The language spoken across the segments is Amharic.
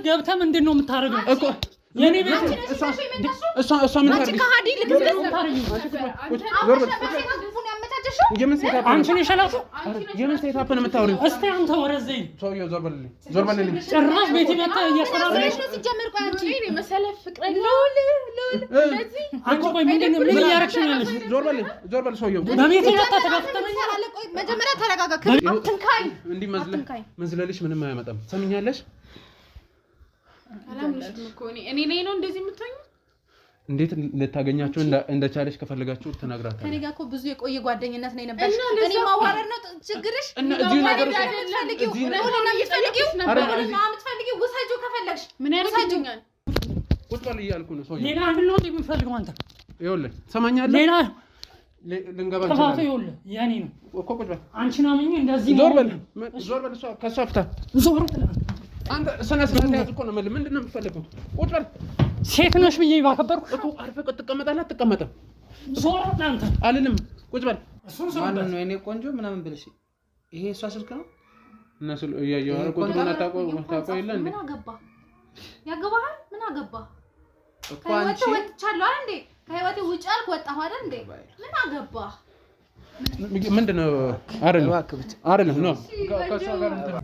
ገብተህ ምንድነው የምታረገው እኮ የኔ ቤት እሷ ምን ታርግ አንቺ ነሽ ሸላቱ የምን ሴታፕ ነው የምታወሪው? እስቲ አንተ ወረዘኝ ሰውዬው ዞር በልልኝ ጭራሽ ቤት መጣ እያሰራለሽ ነው ሲጀምር። ቆይ አንቺ መሰለህ ፍቅረኛ ለዚህ አንቺ ቆይ ምንድነው ምን ያረክሽ ነው ያለሽ? ዞር በል ሰውዬው በቤት መጣ ተጋፍተመኝ። ቆይ መጀመሪያ ተረጋጋ። አትንካኝ እንዲህ መዝለልሽ ምንም አያመጣም። ሰምኛለሽ? አላምንሽም እኮ እኔ ነው እንደዚህ የምትሆኝ። እንዴት ልታገኛቸው እንደቻለሽ ከፈልጋችሁ ተናግራታለሁ። ከኔ ጋር እኮ ብዙ የቆየ ጓደኝነት ነው የነበረሽ። እኔ ማዋረድ ነው ችግርሽ? እና እዚህ ነገር ፈልጊው ውሰጂው ከፈለግሽ ምን ያደርግልኛል? ቁጭ በል እያልኩ ነው። ሰውዬው ሌላ አንድ ነው የምፈልገው አንተ ይኸውልህ፣ ሰማኛለህ? ሌላ ልንገባ ይችላል። ይኸውልህ ያኔ ነው እኮ ቁጭ በል። አንቺ ነው ምን እንደዚህ ዞር በል እሷ ከሷ ፍታ ዞር በል አንተ ሰነ ያዝ እኮ ነው። ምንድነው የምትፈልገው? ቁጭ በል። ሴት ነሽ ብዬ ባከበርኩ እኮ አርፈህ ትቀመጣለህ አትቀመጥም? ዞር በል አንተ አልልም። ቁጭ በል። ማን ነው የኔ ቆንጆ ምናምን ብለሽ ይሄ እሷ ስልክ ነው እና ስለ ያየው ቁጥሩን ታውቀው የለ እንዴ? ምን አገባ ያገባሃል? ምን አገባ እኮ አንቺ ወጥቻለሁ አይደል እንዴ? ከህይወቴ ውጭ አልኩ ወጣሁ አይደል እንዴ? ምን አገባ ምንድነው? አይደለም ነው ከሷ ጋር እንትን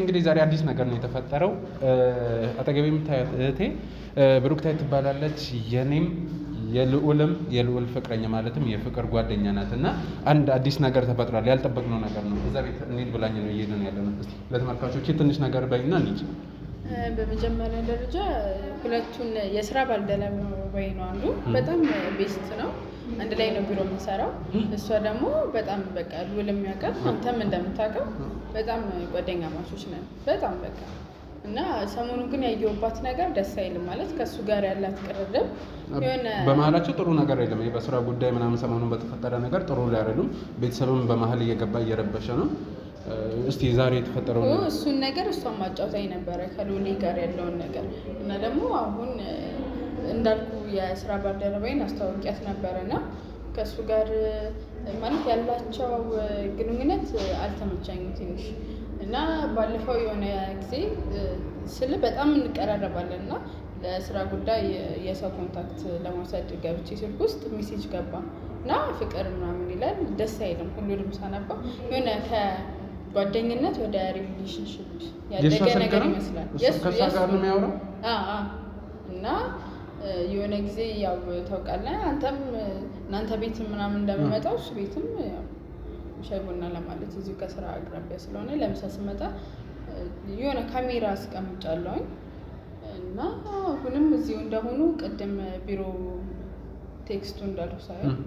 እንግዲህ ዛሬ አዲስ ነገር ነው የተፈጠረው። አጠገቤ የምታዩት እህቴ ብሩክታይት ትባላለች። የኔም የልዑል ፍቅረኛ ማለትም የፍቅር ጓደኛ ናት እና አንድ አዲስ ነገር ተፈጥሯል። ያልጠበቅነው ነገር ነው። እዛ ቤት እንሂድ ብላኝ ነው እየሄድን ያለነው። እስቲ ለተመልካቾች ትንሽ ነገር በይና እንሂድ። በመጀመሪያ ደረጃ ሁለቱን የስራ ባልደረባዬ ነው። አንዱ በጣም ቤስት ነው፣ አንድ ላይ ነው ቢሮ የምንሰራው። እሷ ደግሞ በጣም በቃ ልዑል የሚያውቃት አንተም እንደምታውቀው በጣም ጓደኛ ማቾች ነን በጣም በቃ እና ሰሞኑን ግን ያየሁባት ነገር ደስ አይልም። ማለት ከሱ ጋር ያላት ቅርርብ የሆነ በመሀላቸው ጥሩ ነገር የለም። በስራ ጉዳይ ምናምን ሰሞኑን በተፈጠረ ነገር ጥሩ ላይ አይደሉም። ቤተሰብም በመሀል እየገባ እየረበሸ ነው። እስቲ ዛሬ የተፈጠረው እሱን ነገር እሷን ማጫወታኝ ነበረ ከልዑል ጋር ያለውን ነገር እና ደግሞ አሁን እንዳልኩ የስራ ባልደረባዬን አስተዋውቂያት ነበረና ከሱ ጋር ማለት ያላቸው ግንኙነት አልተመቻኝም ትንሽ እና ባለፈው የሆነ ጊዜ ስለ በጣም እንቀራረባለን እና ለስራ ጉዳይ የሰው ኮንታክት ለመውሰድ ገብቼ ስልክ ውስጥ ሜሴጅ ገባ እና ፍቅር ምናምን ይላል። ደስ አይልም። ሁሉንም ሳነባ የሆነ ከጓደኝነት ወደ ሪሌሽንሽፕ ያደገ ነገር ይመስላል። ከሷ ጋር ነው የሚያወራው እና የሆነ ጊዜ ያው ታውቃለህ አንተም እናንተ ቤት ምናምን እንደምመጣው እሱ ቤትም ሻይ ቡና ለማለት እዚሁ ከስራ አቅራቢያ ስለሆነ ለምሳ ስመጣ የሆነ ካሜራ አስቀምጫለሁኝ እና አሁንም እዚሁ እንደሆኑ ቅድም ቢሮ ቴክስቱ እንዳለው ሳይሆን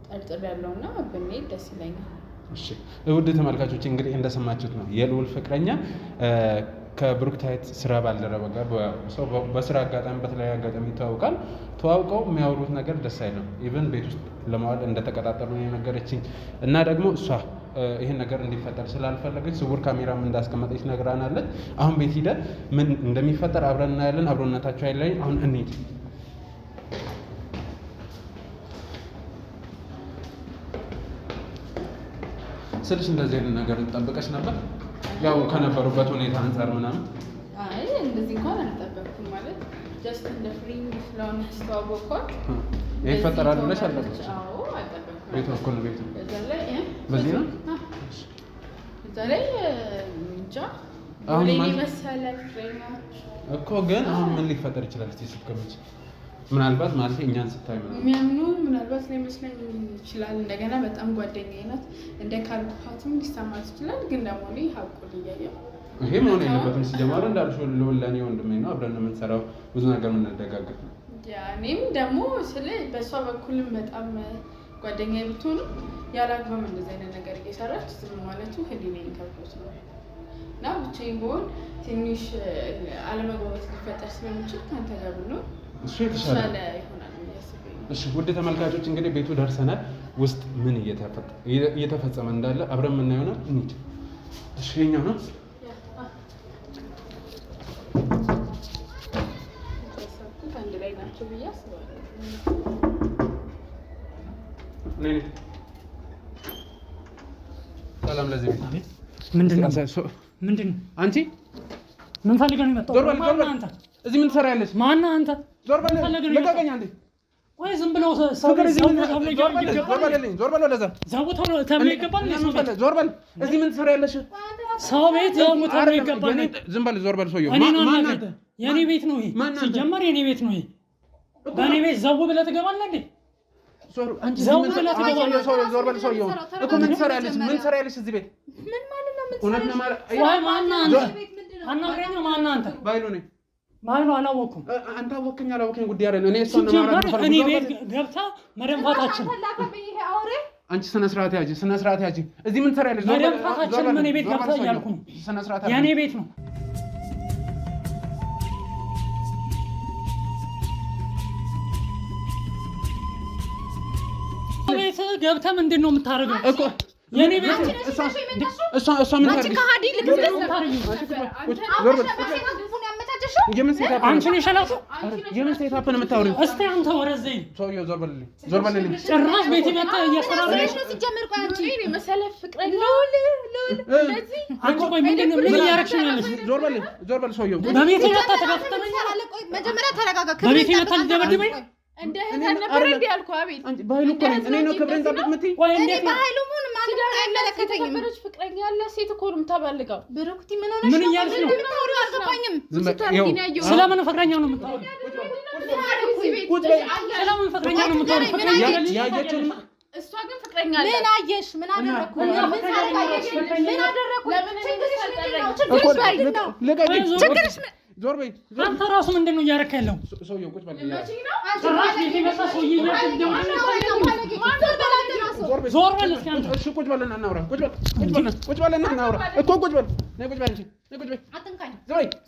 ጠርጥሬያለሁና ብንሄድ ደስ ይለኛል። እሺ ውድ ተመልካቾች እንግዲህ እንደሰማችሁት ነው የልዑል ፍቅረኛ ከብሩክታይት ስራ ባልደረባ ጋር በስራ አጋጣሚ በተለያየ አጋጣሚ ይተዋወቃል። ተዋውቀው የሚያወሩት ነገር ደስ አይልም። ኢቨን ቤት ውስጥ ለማዋል እንደተቀጣጠሉ ነው የነገረችኝ እና ደግሞ እሷ ይሄን ነገር እንዲፈጠር ስላልፈለገች ስውር ካሜራም እንዳስቀመጠች ነግራናለች። አሁን ቤት ሂደን ምን እንደሚፈጠር አብረን እናያለን። አብሮነታቸው አይለይ። አሁን እንሂድ ስልሽ እንደዚህ አይነት ነገር ጠብቀሽ ነበር? ያው ከነበሩበት ሁኔታ አንፃር ምናምን አይ እንደዚህ እንኳን አልጠበቅኩም ማለት ጀስት እንደ ፍሬንድ ስለሆነ አስተዋወቅኳት ይሄ ይፈጠራል ብለሽ አልጠበቅሽ? አዎ አልጠበቅኩም። ቤቱ እኮ ነው ቤቱ እዛ ላይ በዚህ ነው እዛ ላይ እንጃ አሁን ማለት መሰለ ፍሬንድ እኮ ግን አሁን ምን ሊፈጠር ይችላል? እስቲ ስትገምጪ ምናልባት ማለት እኛን ስታይ የሚያምኑ ምናልባት ላይ መስለኝ ይችላል። እንደገና በጣም ጓደኛዬ ናት እንደ ካልኩፋትም ሊሰማት ይችላል። ግን ደግሞ እኔ ሀቁን እያየሁ ይሄ መሆን የለበትም። ሲጀመር እንዳልሽው ለወላኔ ወንድሜ ነው፣ አብረን ነው የምንሰራው፣ ብዙ ነገር የምንደጋገፍ ነው። እኔም ደግሞ ስለ በእሷ በኩልም በጣም ጓደኛዬ ብትሆኑ ያላግባብ እንደዚህ አይነት ነገር እየሰራች ዝም ማለቱ ህሊናዬን ከብዶት ነው እና ብቻዬን ብሆን ትንሽ አለመግባባት ሊፈጠር ስለሚችል ከአንተ ጋር ብንሆን እሱ የተሻለ ይሆናል። እሺ ውድ ተመልካቾች እንግዲህ ቤቱ ደርሰናል። ውስጥ ምን እየተፈጸመ እንዳለ አብረን የምናየው ነው። እንሂድ። እሺ የኛው ነው አንድ ላይ ናቸው ብዬ አስባለሁ። ሰላም ለዚህ ቤት ምንድን ነው አንቺ ምን ፈልገህ ነው የመጣው? አንተ እዚህ ምን ትሰራለች? ማነህ አንተ? ዞር በል ልቀቀኝ አንዴ። ቆይ ዝም ብለው ሰው ዞር በል እዚህ ምን ትሰራለች? ሰው ቤት ዘው ተብሎ ይገባል። ዝም በል ዞር በል ሰውዬው የኔ ቤት ነው ይሄ። ሲጀመር የኔ ቤት ነው ይሄ። በእኔ ቤት ዘው ብለህ ትገባለህ እንዴ? ዘው ብለህ ትገባለህ? ዞር በል ሰውዬው እኮ ምን ትሰራለች? ምን ትሰራለች እዚህ ቤት? ምን ማለት ነው? እውነት ነው ማለት ወይ ማነህ አንተ? አናግረኝ። ማነህ አንተ? ባይሉ ነኝ ባይሉ አላወኩም። አንተ አወቅኝ አላወቅኝ ጉዳይ አይደለም። እኔ እሷን ነው ማለት እኔ ቤት ገብታ መደንፋታችን አንቺ ስነ ስርዓት ያጂ ስነ ስርዓት ያጂ እዚህ ምን ትሰሪያለሽ? መደንፋታችን ምን ቤት ገብታ እያልኩ ነው። ስነ ስርዓት የኔ ቤት ነው። ቤት ገብታ ምንድን ነው የምታደርገው እኮ? የኔ ቤት እሷ ምን ታርጊ? አንቺ ነሽ ሸላቱ የምን ሴታፕ ነው የምታወሪው? እስቲ አንተ ወረዘይ ሰውዬው ዞር በልልኝ ጭራሽ ቤት መጣ እያስፈራራሽ ነው። ሲጀምር ቆይ አንቺ እኔ መሰለህ ፍቅረኛ እንደዚህ አንቺ ቆይ ምንድን ነው ምን እያደረግሽ ነው ያለሽ? ዞር በል ሰውዬው በቤት መጣ ተጋፍተመኝ። ቆይ መጀመሪያ ተረጋጋ። በቤት መጣ ልደበድበኝ እንደ እህት ነበር እንዴ ያልኩህ? አቤት አንቺ ባይሉ እኮ እኔ ነው ክብሬን ጠብቅ የምትይ? ቆይ እኔ ባይሉ ምን ማለት ነው? አይመለከተኝም። ፍቅረኛ ያለ ሴት እኮ ነው የምታባልገው። ብሩክቲ ምን ሆነሽ ነው? ምን እያልሽ ነው? አልገባኝም። ስለምን ፍቅረኛ ነው የምታወሪው? ስለምን ፍቅረኛ ነው የምታወሪው? ያየችው እሷ ግን ፍቅረኛ አለ። ምን አየሽ? ምን አደረኩ? ምን አደረኩ? ችግርሽ ዞር በይ። አንተ ራሱ ምንድን ነው እያደረክ ያለው? ሰውዬው ቁጭ በል። ዞር በል እስኪ አንተ። እሺ ቁጭ በልና እናውራ። ቁጭ በልና እናውራ እኮ ቁጭ በል። ነይ ቁጭ በል እንጂ ነይ ቁጭ በል። አትንካኝ።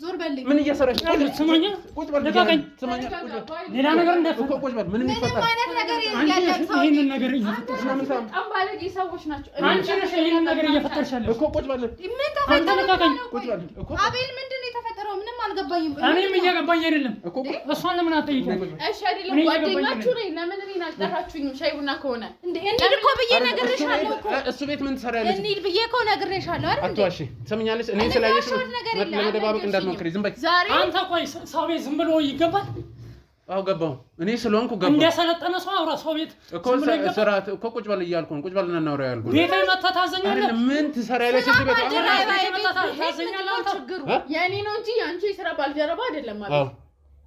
ዞር በል። ምን እየሰራሽ ነው? ስማኛ ቁጭ በል። ልቀቀኝ። ስማኛ ቁጭ በል። ሌላ ነገር እንዳትፈጠር እኮ ቁጭ በል። ምንም ይፈጠር አይነት ነገር ይሄንን ነገር እየፈጠርሽ ነው። በጣም ባለጌ ሰዎች ናቸው። አንቺ ነሽ ይሄንን ነገር እየፈጠርሽ ያለሽ እኮ ቁጭ በል። ምን ተፈጠረ? ልቀቀኝ። ቁጭ በል እኮ አቤል ምንድን ነው የተፈጠረው? ምንም አልገባኝም። እኔም እየገባኝ አይደለም እኮ። እሷን ለምን አትጠይቂም? እሺ አይደለም ጓደኛችሁ ነኝ። ለምን እኔን አልጠራችሁኝም? ሻይ ቡና ከሆነ እንዴ እንሂድ እኮ ብዬ ነግሬሻለሁ እኮ። እሱ ቤት ምን ትሰሪያለሽ? እንሂድ ብዬ እኮ ነግሬሻለሁ አይደል? አትዋሺ። ትሰምኛለሽ? እኔ ስላየሽ ለመደባበቅ እንዳትሞክሪ። ዝም በይ አንተ። ቆይ ሰው ቤት ዝም ብሎ ይገባል? አዎ ገባሁ። እኔ ስለሆንኩ ገባሁ። እንደሰለጠነ ሰው አውራ። ሰው ቤት እኮ ስራት እኮ ቁጭ በል እያልኩ ነው። ቁጭ በልና እናውራ ያልኩህ። ቤቴ መተህ ታዘኛለህ? ምን ትሰሪያለሽ እዚህ ቤት? ታዘኛለህ? ችግሩ የእኔ ነው እንጂ አንቺ የሥራ ባልደረባ አይደለም ማለት።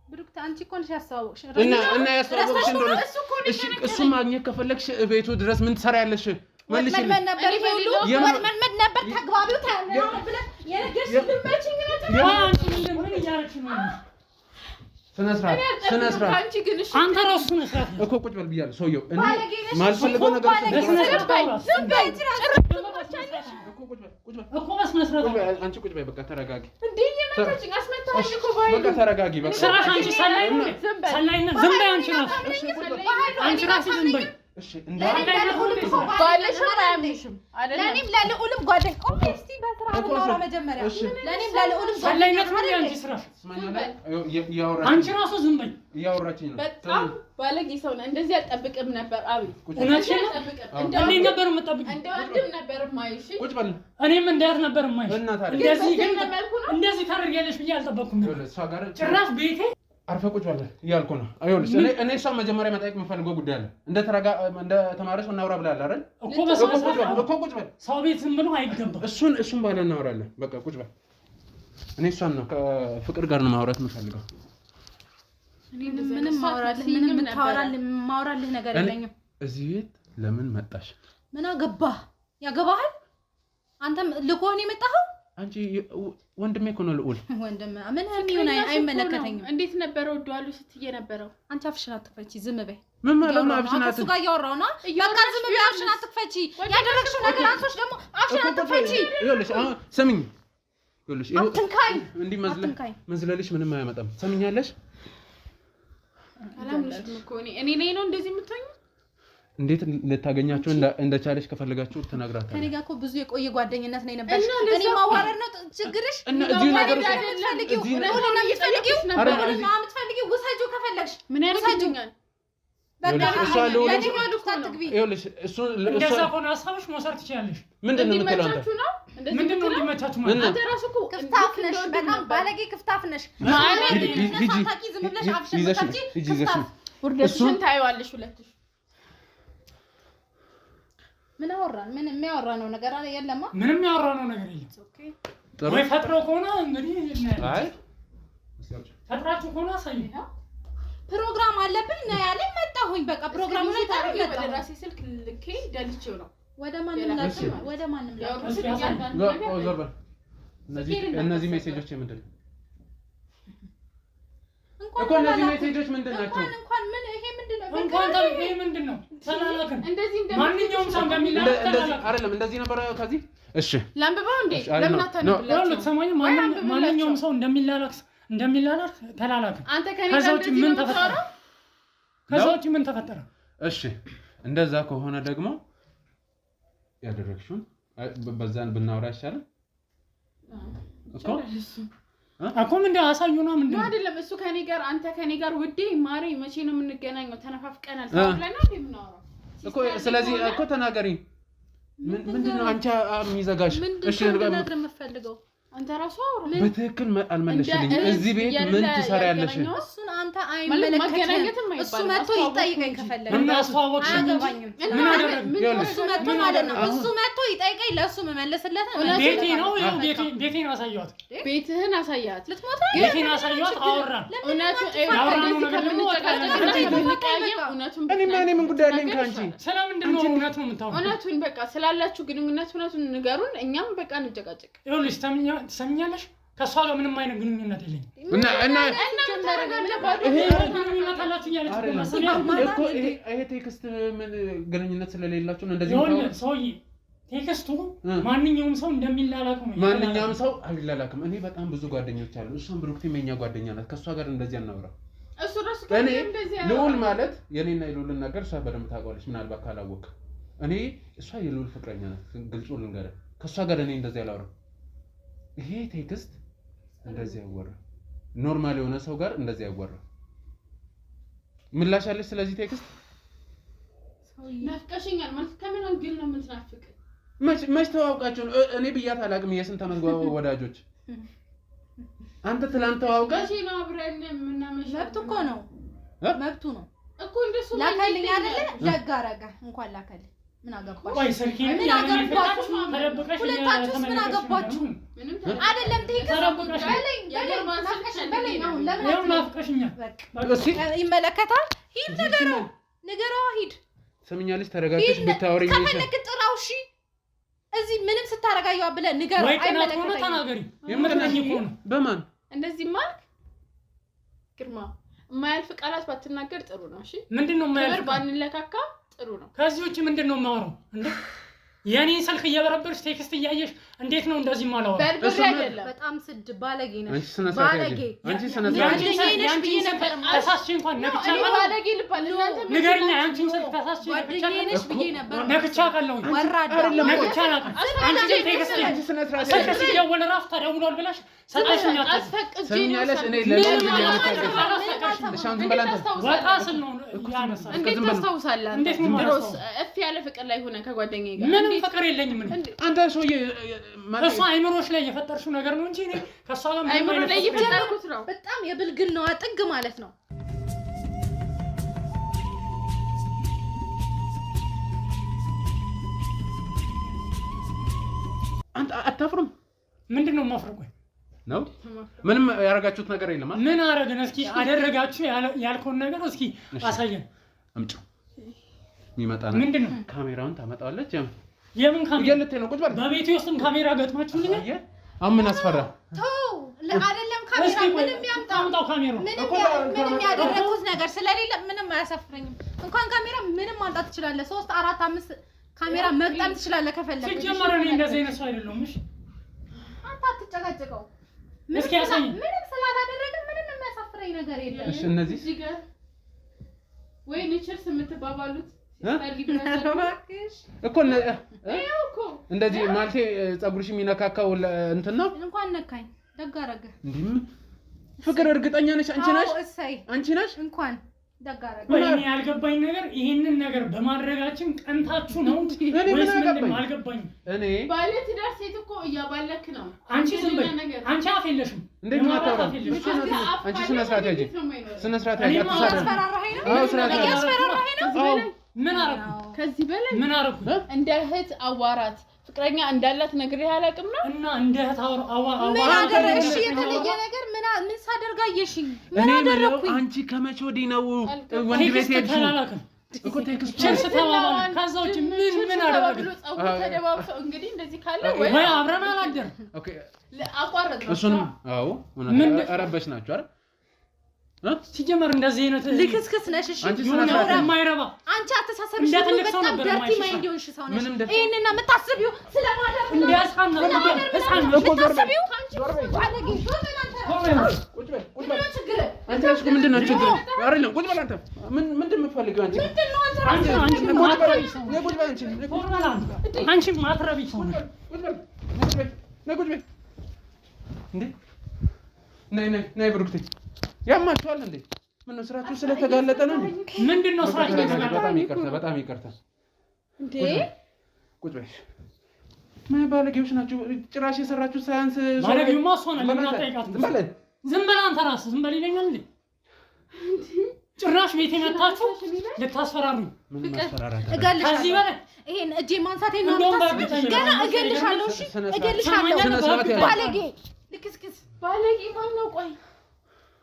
ብሩክት አንቺ እኮ ነሽ ያስተዋወቅሽ እና ያስተዋወቅሽ እንደሆነ እሱ ማግኘት ከፈለግሽ ቤቱ ድረስ ምን ትሰሪያለሽ? መልሽልኝ። ምን ነበር ይሄ ሁሉ? ምን ነበር ተግባቢው? ብለህ የነገርሽ ልመችኝ ነው። አንቺ ምን እያደረግሽ ነው? ስነ ስርዓት አንቺ ግን እሺ አንተ ራስህ ስነ ስርዓት እኮ ቁጭ በል ብያለሁ። ሰውዬው እኔ ማልፈልገው ነገር አንቺ ቁጭ በይ በቃ ተረጋጊ። እንዴ የመጣችኝ አስመታሽ እኮ ባይ በቃ ተረጋጊ። በቃ ስራሽ አንቺ ሰላይ ነው። ዝም በይ አንቺ ራስሽ ዝም በይ። እሺ ባለሽም አያምሽም አይደለም ለኔም ለልዑልም ጓደኛ እስቲ በስራ ነው መጀመሪያ ለኔም ለልዑልም ጓደኛ ነው አንቺ ስራሽ አንቺ ራሱ ዝም በይ እያወራችኝ ነው በጣም ባለጌ ሰው ነው እንደዚህ አልጠብቅም ነበር አብይ እውነትሽን እንዴ ነበር የምጠብቅ እንደ ወንድም ነበር ማይሽ ቁጭ በል እኔም እንዳያት ነበር ማይሽ እንደዚህ ታደርጊያለሽ ብዬ አልጠበቅኩም ነበር ጭራሽ ቤቴ አርፈ ቁጭ በል እያልኩ ነው አይሆንሽ እኔ እሷ መጀመሪያ መጠየቅ የምፈልገው ጉዳይ አለ እንደ ተማሪሽ እናውራ ብለሃል አይደል እኮ ቁጭ በል ሰው ቤት ዝም ብሎ አይገባም እሱን ባለ እናወራለን በቃ ቁጭ በል እኔ እሷን ነው ከፍቅር ጋር ነው ማውራት የምፈልገው ምንም ማውራልህ ነገር የለኝም እዚህ ቤት ለምን መጣሽ ምን አገባህ ያገባሃል አንተም ልኮህ ነው የመጣኸው አንቺ ወንድሜ እኮ ነው ልዑል ወንድም ምን ምን አይመለከተኝም እንዴት ነበር ወደዋሉ ስትዬ ነበረው አንቺ አፍሽን አትክፈቺ ዝም በይ ምን ማለት ነው አፍሽን እሱ ጋር ያወራው ነው በቃ ዝም በይ አፍሽን አትክፈቺ ያደረግሽው ነገር አንቺስ ደግሞ አፍሽን አትክፈቺ ይኸውልሽ አሁን ስሚኝ ይኸውልሽ አትንካኝ እንዲህ መዝለልሽ ምንም አያመጣም ሰሚኛለሽ አላምንሽም እኮ እኔ ነው እንደዚህ የምትሆኝ እንዴት ልታገኛቸው እንደቻለሽ ከፈልጋችሁ ተናግራታለሽ ከኔ ጋር እኮ ብዙ የቆየ ጓደኝነት ነው የነበረሽ እኔ ማዋረድ ነው ችግርሽ እዚህ ነገር የምትፈልጊው ውሰጂው ከፈለግሽ ምን ያደርግልኛል በቃ እንደዛ ከሆነ ሀሳብሽ መውሰድ ትችያለሽ ምንድን ነው የምትለው አንተ ምንድን ነው ሊመቻችሁ ማለት አንተ ራስህ እኮ ክፍታፍ ነሽ በጣም ባለጌ ክፍታፍ ነሽ ውርደትሽን ታይዋለሽ ሁለትሽ ምን አወራን ምን የሚያወራነው ነገር አለ የለማ ምንም ያወራነው ነገር የለም ወይ ፈጥሮ ከሆነ እንግዲህ አይ ፈጥራችሁ ከሆነ አሳይ ፕሮግራም አለብኝ ነው ያለኝ መጣሁኝ በቃ ፕሮግራሙ ላይ ታዲያ ወደ ራሴ ስልክ ልኬ ደልቼው ነው ወደ ማንንም እነዚህ ሜሴጆች ምንድን ነው እኮ እነዚህ ሜሴጆች ምንድን ናቸው እንኳን ምን ይሄ ምንድነው እንኳን ይሄ ምንድነው ተላላከን ማንኛውም ሰው እንደሚላክ አይደለም እንደዚህ ነበር ከዚህ እሺ ላምበባው እንዴ ለምን አታነብላችሁ ሰማኝ ማንኛውም ሰው እንደሚላላክ ተላላከን አንተ ከኔ ከዛውጭ ምን ተፈጠረ እሺ እንደዛ ከሆነ ደግሞ ያደረግሽውን በዛን ብናወራ ይሻላል እኮ ምን አሳዩና ምንድን ነው አይደለም እሱ ከኔ ጋር አንተ ከኔ ጋር ውዴ ማሪ መቼ ነው የምንገናኘው ተነፋፍቀናል ታውቃለህ የምናወራው እኮ ስለዚህ እኮ ተናገሪ ምንድነው አንቺ የሚዘጋሽ እሺ ነገር የምፈልገው አንተ ራሱ አውራ በትክክል አልመለሽልኝ እዚህ ቤት ምን ትሰሪያለሽ እሱን አንተ አይመለከተኝም እሱ መጥቶ ይጠይቀኝ ከፈለገ ምን አስተዋወቅሽ ምን አደረግ እሱ መጥቶ ማለት ነው እሱ መጥቶ ይጠይቀኝ ለሱ መመለስለት ቤቴ ነው ቤቴን አሳያት ቤትህን አሳያት ልትሞት ቤቴን አሳያት አወራን እኔ ምን ጉዳይ አለኝ ካንቺ ስለምንድን ነው እውነት ነው የምታወራው እውነቱን በቃ ስላላችሁ ግንኙነት እውነቱን ንገሩን እኛም በቃ እንጨቃጨቅ ይኸውልሽ ትሰሚኛለሽ ከሷ ጋር ምንም አይነት ግንኙነት የለኝም እና ይሄ ግንኙነት አላችሁ እያለች እኮ ይሄ ቴክስት ምን ግንኙነት ስለሌላችሁ ነው እንደዚህ ነው ሰውዬ ቴክስቱ ማንኛውም ሰው እንደሚላላክ ነው ማንኛውም ሰው አይላላክም እኔ በጣም ብዙ ጓደኞች አሉ እሷም ብሩክቲ የኛ ጓደኛ ናት ከሷ ጋር እንደዚህ አናወራ እሱ ራሱ እኔ ልዑል ማለት የኔና የልዑልን ነገር እሷ በደንብ ታውቃለች ምናልባት ካላወቅ እኔ እሷ የልዑል ፍቅረኛ ናት ግልጹ ልንገርህ ከሷ ጋር እኔ እንደዚህ አላወራም ይሄ ቴክስት እንደዚህ ያወራ ኖርማል የሆነ ሰው ጋር እንደዚህ ያወራ ምላሽ አለሽ ስለዚህ ቴክስት ናፍቀሽኛል ማለት ከምን አንግል ነው የምትናፍቅ መች ተዋውቃችሁ እኔ ብያት አላቅም የስንት ዓመት ወዳጆች አንተ ትላንት ተዋውቀሽ ነው አብረን ምናመሽ መብቱ እኮ ነው መብቱ ነው እኮ እንደሱ ላከልኝ አይደለ ደግ አደረገ እንኳን ላከልኝ ምን አገባሽ ወይ ስልኬን አገባችሁ ተደብቀሽ ሁለታችሁስ ምን አገባችሁ አይደለም ተይከራብቀሽ በለኝ አሁን ለምን ናፍቀሽኛል በቃ ይመለከታል ሂድ ንገረው ሂድ ሰምኛለሽ ተረጋግተሽ ብታወሪኝ ከፈለክ ጥራው እሺ እዚህ ምንም ስታረጋየው ብለህ ንገረው አይመለከተኝም ወይ ተናገሪ የምትለኝ እኮ ነው በማን እንደዚህ ማልክ ግርማ የማያልፍ ቃላት ባትናገር ጥሩ ነው እሺ ምንድነው የማያልፍ ባንለካካ ጥሩ ነው ከዚህ ውጪ ምንድነው የማወራው እንዴ የኔን ስልክ እየበረበርሽ ቴክስት እያየሽ እንዴት ነው እንደዚህ ማላወራ? በርበሬ አይደለም በጣም ስድ ባለጌ ነሽ። አንቺ ስነ ስርዓት ያጂ አንቺ ስነ ስርዓት ያንቺን ስልክ ተሳስቼ እንኳን ነክቻ ባለጌ ልባል እናንተ ንገሪኛ። ያንቺን ስልክ ተሳስቼ ጓደኛዬ ነሽ ብዬ ነበር። ነክቻ ካለው ወራዳ ነክቻ ናት። አንቺ ግን ቴክስት አንቺ ስነ ስርዓት ስልክ ሲደወል ራሱ ተደውሏል ብለሽ ሰጣሽኝ። ሰሚያለሽ እኔ ለምን ሻንት በላንተ ወጣ ስል ነው ያነሳ። እንዴት ታስታውሳለህ? እንዴት ነው ድሮስ እፍ ያለ ፍቅር ላይ ሆነ ከጓደኛዬ ጋር ምንም ፍቅር የለኝም እኔ። አንተ ሰውዬ እሷ አይምሮሽ ላይ የፈጠርሽው ነገር ነው እንጂ እኔ ከሷ ጋር ምንም አይምሮ ላይ የፈጠርኩት ነው። በጣም የብልግናዋ ጥግ ማለት ነው። አንተ አታፍርም? ምንድነው ማፍረቁ ነው? ምንም ያረጋችሁት ነገር የለም አይደል? ምን አረግን? እስኪ አደረጋችሁ ያልከውን ነገር እስኪ አሳየን። አምጪው የሚመጣ ነው። ምንድነው? ካሜራውን ታመጣለች። የምን ካሜራ? እየልቴ ነው። ቁጭ በል። በቤቴ ውስጥም ካሜራ ገጥማችሁልኝ? አሁን ምን አስፈራ? ተው አይደለም ካሜራ ምንም ያምጣው ካሜራ ምንም ያደረኩት ነገር ስለሌለ ምንም አያሳፍረኝም። እንኳን ካሜራ ምንም ማምጣት ትችላለህ። 3 4 5 ካሜራ መግጠም ትችላለህ ከፈለክ። ሲጀመር እኔ እንደዚህ አይነት ሰው አይደለሁም። እሺ አንተ አትጨቃጨቀው። እስኪ ያሳየኝ። ምንም ስላላደረገ ምንም የሚያሳፍረኝ ነገር የለም። እሺ እነዚህ እዚህ ጋር ወይ ኔቸርስ የምትባባሉት እኮ እንደዚህ ማለቴ ፀጉርሽ የሚነካካው እንትን ነው። እንኳን ነካኝ ደግ አደረገ። እንዴ ፍቅር እርግጠኛ ነሽ? አንቺ ነሽ? አንቺ ነሽ? እንኳን ደግ አደረገ። እኔ ያልገባኝ ነገር ይሄንን ነገር በማድረጋችን ቀንታችሁ ነው ወይስ ምንድን ነው? አልገባኝም። እኔ ባለ ትዳር ሴት እኮ እያባለክ ነው። አንቺ ዝም በይ። አንቺ አፍ የለሽም። እንዴት ማታወራ? አንቺ ስነ ስርዓት ያጂ ስነ ስርዓት ያጂ ያስፈራራኸኝ ነው። ያስፈራራኸኝ ነው። ምን አረኩ? ከዚህ በላይ ምን አረኩ? እንደ እህት አዋራት ፍቅረኛ እንዳላት ነግሬህ አላውቅም ነው እና እንደ እህት ምን አደረግሽ? የተለየ ነገር ምን ሳደርግ አየሽኝ? ምን አደረኩኝ? አንቺ ከመቼ ወዲህ ነው ወንድ ቤት ሄድሽው? እኮ ቴክስት ቸርስ ተባባልን። ከዛ ውጭ ምን አደረግን? ፀጉር ተደባብሰው እንግዲህ እንደዚህ ካለ ወይ አብረን አላደር። ኦኬ አቋረጥ ነው እሱንም። አዎ ምን አረበሽ ናችሁ አይደል? ሲጀመር እንደዚህ አይነት ልክስክስ ነሽ። እሺ የማይረባ አንቺ አተሳሰብሽ በጣም ደርቲ ማይንድ ሆንሽ ሰው ነሽ። ይሄንና የምታስቢው ስለማደር ነው። እንዲያሳን ነው ህፃን ነው እኮ የምታስቢው። ባለጌ አንቺ ነሽ። ምንድን ነው ችግር? አይደለም ቁጭ በል አንተ። ምንድን የምትፈልጊው አንቺ? ምንድን ነው አንቺ ማትረቢ ሰው ነሽ? ቁጭ በል አንቺ። አንቺ ማትረቢ ሰው ነሽ። ቁጭ በል እንዴ። ነይ ብሩክቴ። ያማችኋል እንዴ? ምን ነው ስራችሁ ስለተጋለጠ ነው እንዴ? ምንድነው ስራችሁ ስለተጋለጠ? በጣም ይቅርታ እንዴ። ቁጭ በል። ምን ባለጌዎች ናችሁ? ጭራሽ የሰራችሁ ሳያንስ ባለጌውማ እሷ ነው። ለምን አትጠይቃትም? ዝም በል አንተ ራስህ ዝም በል ይለኛል እንዴ? ጭራሽ ቤቴ መጣችሁ ልታስፈራሩኝ። ምን ማስፈራራት? ከዚህ በላይ ይሄን እጄ ማንሳቴ ነው ገና እገልሻለሁ። እሺ እገልሻለሁ። ባለጌ ልክስክስ ባለጌ ማን ነው? ቆይ